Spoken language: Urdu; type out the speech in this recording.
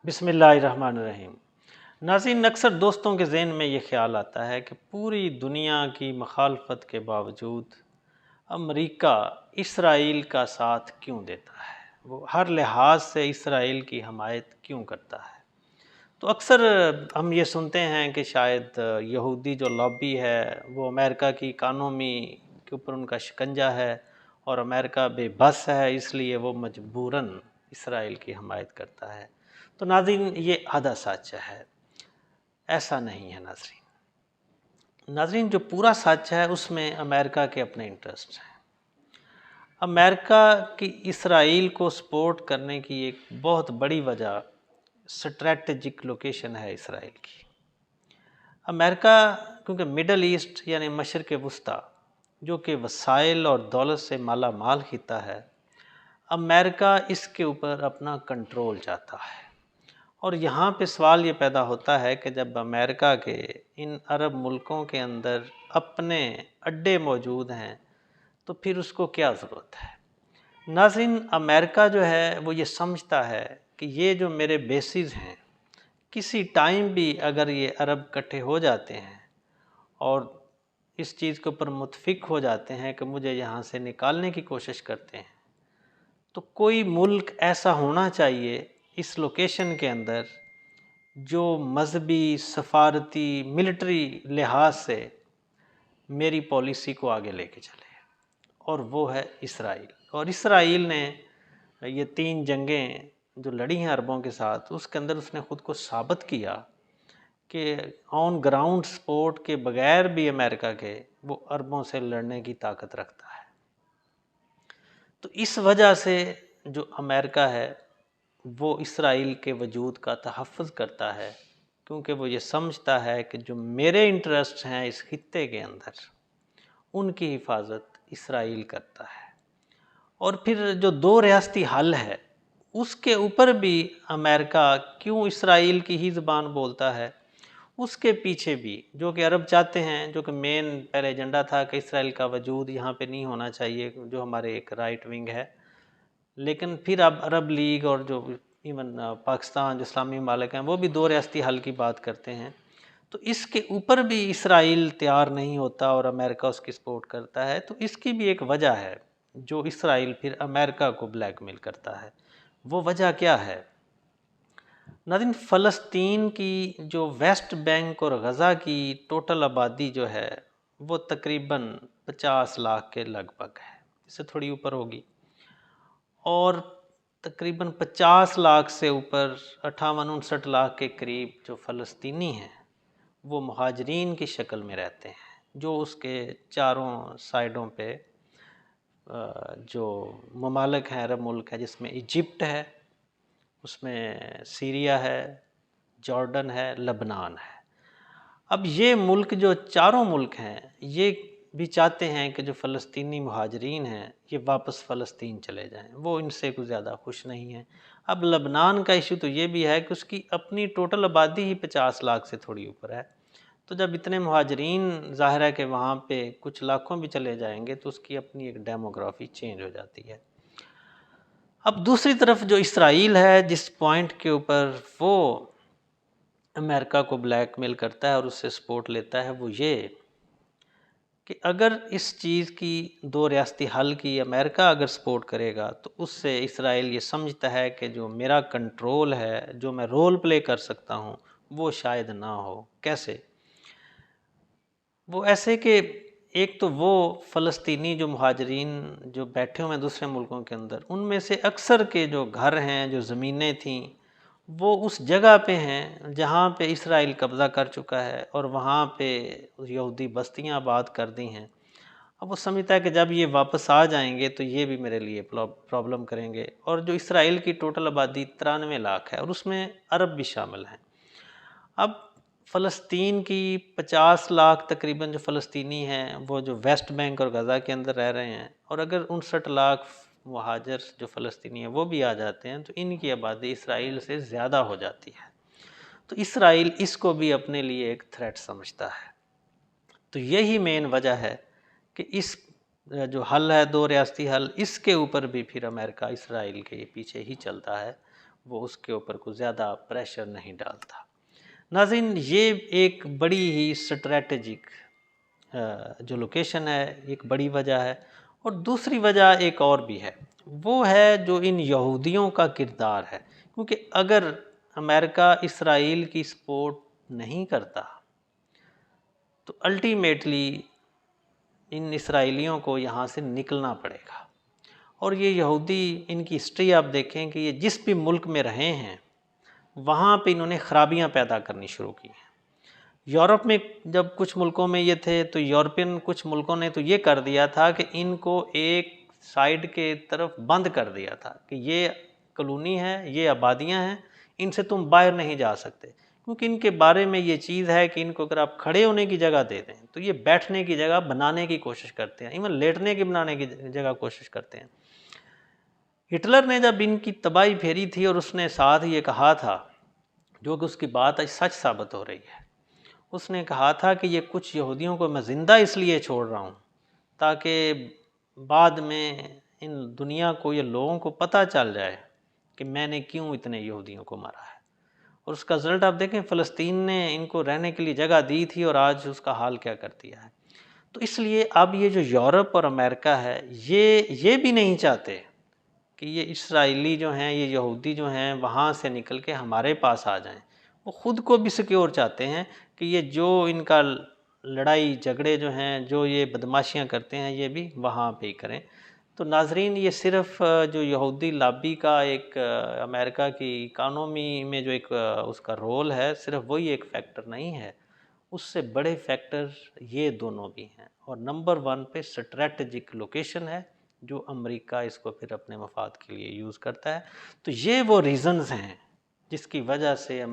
بسم اللہ الرحمن الرحیم۔ ناظرین، اکثر دوستوں کے ذہن میں یہ خیال آتا ہے کہ پوری دنیا کی مخالفت کے باوجود امریکہ اسرائیل کا ساتھ کیوں دیتا ہے، وہ ہر لحاظ سے اسرائیل کی حمایت کیوں کرتا ہے۔ تو اکثر ہم یہ سنتے ہیں کہ شاید یہودی جو لابی ہے وہ امریکہ کی اکانومی کے اوپر ان کا شکنجہ ہے اور امریکہ بے بس ہے، اس لیے وہ مجبوراً اسرائیل کی حمایت کرتا ہے۔ تو ناظرین، یہ آدھا سچ ہے، ایسا نہیں ہے ناظرین، جو پورا سچ ہے اس میں امریکہ کے اپنے انٹرسٹ ہیں۔ امریکہ کی اسرائیل کو سپورٹ کرنے کی ایک بہت بڑی وجہ اسٹریٹجک لوکیشن ہے اسرائیل کی۔ امریکہ کیونکہ مڈل ایسٹ یعنی مشرق وسطیٰ جو کہ وسائل اور دولت سے مالا مال خطہ ہے، امریکہ اس کے اوپر اپنا کنٹرول چاہتا ہے۔ اور یہاں پہ سوال یہ پیدا ہوتا ہے کہ جب امریکہ کے ان عرب ملکوں کے اندر اپنے اڈے موجود ہیں تو پھر اس کو کیا ضرورت ہے۔ ناظرین، امریکہ جو ہے وہ یہ سمجھتا ہے کہ یہ جو میرے بیسز ہیں، کسی ٹائم بھی اگر یہ عرب اکٹھے ہو جاتے ہیں اور اس چیز کے اوپر متفق ہو جاتے ہیں کہ مجھے یہاں سے نکالنے کی کوشش کرتے ہیں، تو کوئی ملک ایسا ہونا چاہیے اس لوکیشن کے اندر جو مذہبی، سفارتی، ملٹری لحاظ سے میری پالیسی کو آگے لے کے چلے، اور وہ ہے اسرائیل۔ اور اسرائیل نے یہ 3 جنگیں جو لڑی ہیں عربوں کے ساتھ، اس کے اندر اس نے خود کو ثابت کیا کہ آن گراؤنڈ سپورٹ کے بغیر بھی امریکہ کے وہ عربوں سے لڑنے کی طاقت رکھتا ہے۔ تو اس وجہ سے جو امریکہ ہے وہ اسرائیل کے وجود کا تحفظ کرتا ہے، کیونکہ وہ یہ سمجھتا ہے کہ جو میرے انٹرسٹ ہیں اس خطے کے اندر، ان کی حفاظت اسرائیل کرتا ہے۔ اور پھر جو 2 ریاستی حل ہے اس کے اوپر بھی امریکہ کیوں اسرائیل کی ہی زبان بولتا ہے، اس کے پیچھے بھی جو کہ عرب چاہتے ہیں، جو کہ مین پہلے ایجنڈا تھا کہ اسرائیل کا وجود یہاں پہ نہیں ہونا چاہیے، جو ہمارے ایک رائٹ ونگ ہے، لیکن پھر اب عرب لیگ اور جو ایون پاکستان جو اسلامی ممالک ہیں وہ بھی 2 ریاستی حل کی بات کرتے ہیں۔ تو اس کے اوپر بھی اسرائیل تیار نہیں ہوتا اور امریکہ اس کی سپورٹ کرتا ہے۔ تو اس کی بھی ایک وجہ ہے جو اسرائیل پھر امریکہ کو بلیک میل کرتا ہے۔ وہ وجہ کیا ہے؟ ناظرین، فلسطین کی جو ویسٹ بینک اور غزہ کی ٹوٹل آبادی جو ہے وہ تقریباً 50 لاکھ کے لگ بھگ ہے، اس سے تھوڑی اوپر ہوگی، اور تقریباً 50 لاکھ سے اوپر 58-59 لاکھ کے قریب جو فلسطینی ہیں وہ مہاجرین کی شکل میں رہتے ہیں، جو اس کے چاروں سائڈوں پہ جو ممالک ہیں، عرب ملک ہے، جس میں ایجپٹ ہے، اس میں سیریا ہے، جارڈن ہے، لبنان ہے۔ اب یہ ملک جو چاروں ملک ہیں یہ بھی چاہتے ہیں کہ جو فلسطینی مہاجرین ہیں یہ واپس فلسطین چلے جائیں، وہ ان سے کچھ زیادہ خوش نہیں ہیں۔ اب لبنان کا ایشو تو یہ بھی ہے کہ اس کی اپنی ٹوٹل آبادی ہی 50 لاکھ سے تھوڑی اوپر ہے، تو جب اتنے مہاجرین ظاہر ہے کہ وہاں پہ کچھ لاکھوں بھی چلے جائیں گے تو اس کی اپنی ایک ڈیموگرافی چینج ہو جاتی ہے۔ اب دوسری طرف جو اسرائیل ہے، جس پوائنٹ کے اوپر وہ امریکہ کو بلیک میل کرتا ہے اور اس سے سپورٹ لیتا ہے، وہ یہ کہ اگر اس چیز کی 2 ریاستی حل کی امریکہ اگر سپورٹ کرے گا تو اس سے اسرائیل یہ سمجھتا ہے کہ جو میرا کنٹرول ہے، جو میں رول پلے کر سکتا ہوں، وہ شاید نہ ہو۔ کیسے؟ وہ ایسے کہ ایک تو وہ فلسطینی جو مہاجرین جو بیٹھے ہوئے ہیں دوسرے ملکوں کے اندر، ان میں سے اکثر کے جو گھر ہیں، جو زمینیں تھیں، وہ اس جگہ پہ ہیں جہاں پہ اسرائیل قبضہ کر چکا ہے اور وہاں پہ یہودی بستیاں آباد کر دی ہیں۔ اب وہ سمجھتا ہے کہ جب یہ واپس آ جائیں گے تو یہ بھی میرے لیے پرابلم کریں گے۔ اور جو اسرائیل کی ٹوٹل آبادی 93 لاکھ ہے اور اس میں عرب بھی شامل ہیں۔ اب فلسطین کی 50 لاکھ تقریباً جو فلسطینی ہیں وہ جو ویسٹ بینک اور غزہ کے اندر رہ رہے ہیں، اور اگر 59 لاکھ مہاجر جو فلسطینی ہیں وہ بھی آ جاتے ہیں تو ان کی آبادی اسرائیل سے زیادہ ہو جاتی ہے۔ تو اسرائیل اس کو بھی اپنے لیے ایک تھریٹ سمجھتا ہے۔ تو یہی مین وجہ ہے کہ اس جو حل ہے 2 ریاستی حل، اس کے اوپر بھی پھر امریکہ اسرائیل کے پیچھے ہی چلتا ہے۔ وہ اس کے اوپر کوئی زیادہ پریشر نہیں ڈالتا۔ ناظرین، یہ ایک بڑی ہی اسٹریٹجک جو لوکیشن ہے، ایک بڑی وجہ ہے، اور دوسری وجہ ایک اور بھی ہے، وہ ہے جو ان یہودیوں کا کردار ہے، کیونکہ اگر امریکہ اسرائیل کی سپورٹ نہیں کرتا تو الٹیمیٹلی ان اسرائیلیوں کو یہاں سے نکلنا پڑے گا۔ اور یہ یہودی، ان کی ہسٹری آپ دیکھیں کہ یہ جس بھی ملک میں رہے ہیں وہاں پہ انہوں نے خرابیاں پیدا کرنی شروع کی ہیں۔ یورپ میں جب کچھ ملکوں میں یہ تھے تو یورپین کچھ ملکوں نے تو یہ کر دیا تھا کہ ان کو ایک سائیڈ کے طرف بند کر دیا تھا کہ یہ کالونی ہے، یہ آبادیاں ہیں، ان سے تم باہر نہیں جا سکتے، کیونکہ ان کے بارے میں یہ چیز ہے کہ ان کو اگر آپ کھڑے ہونے کی جگہ دے دیں تو یہ بیٹھنے کی جگہ بنانے کی کوشش کرتے ہیں، ایون لیٹنے کی بنانے کی جگہ کوشش کرتے ہیں۔ ہٹلر نے جب ان کی تباہی پھیری تھی اور اس نے ساتھ یہ کہا تھا، جو کہ اس کی بات آج سچ ثابت ہو رہی ہے، اس نے کہا تھا کہ یہ کچھ یہودیوں کو میں زندہ اس لیے چھوڑ رہا ہوں تاکہ بعد میں ان دنیا کو، یہ لوگوں کو پتہ چل جائے کہ میں نے کیوں اتنے یہودیوں کو مارا ہے۔ اور اس کا رزلٹ آپ دیکھیں، فلسطین نے ان کو رہنے کے لیے جگہ دی تھی اور آج اس کا حال کیا کر دیا ہے۔ تو اس لیے اب یہ جو یورپ اور امریکہ ہے، یہ بھی نہیں چاہتے کہ یہ اسرائیلی جو ہیں، یہ یہودی جو ہیں وہاں سے نکل کے ہمارے پاس آ جائیں۔ وہ خود کو بھی سیکیور چاہتے ہیں کہ یہ جو ان کا لڑائی جھگڑے جو ہیں، جو یہ بدماشیاں کرتے ہیں، یہ بھی وہاں پہ ہی کریں۔ تو ناظرین، یہ صرف جو یہودی لابی کا ایک امریکہ کی اکانومی میں جو ایک اس کا رول ہے، صرف وہی ایک فیکٹر نہیں ہے، اس سے بڑے فیکٹر یہ دونوں بھی ہیں۔ اور نمبر 1 پہ اسٹریٹجک لوکیشن ہے، جو امریکہ اس کو پھر اپنے مفاد کے لیے یوز کرتا ہے۔ تو یہ وہ ریزنز ہیں جس کی وجہ سے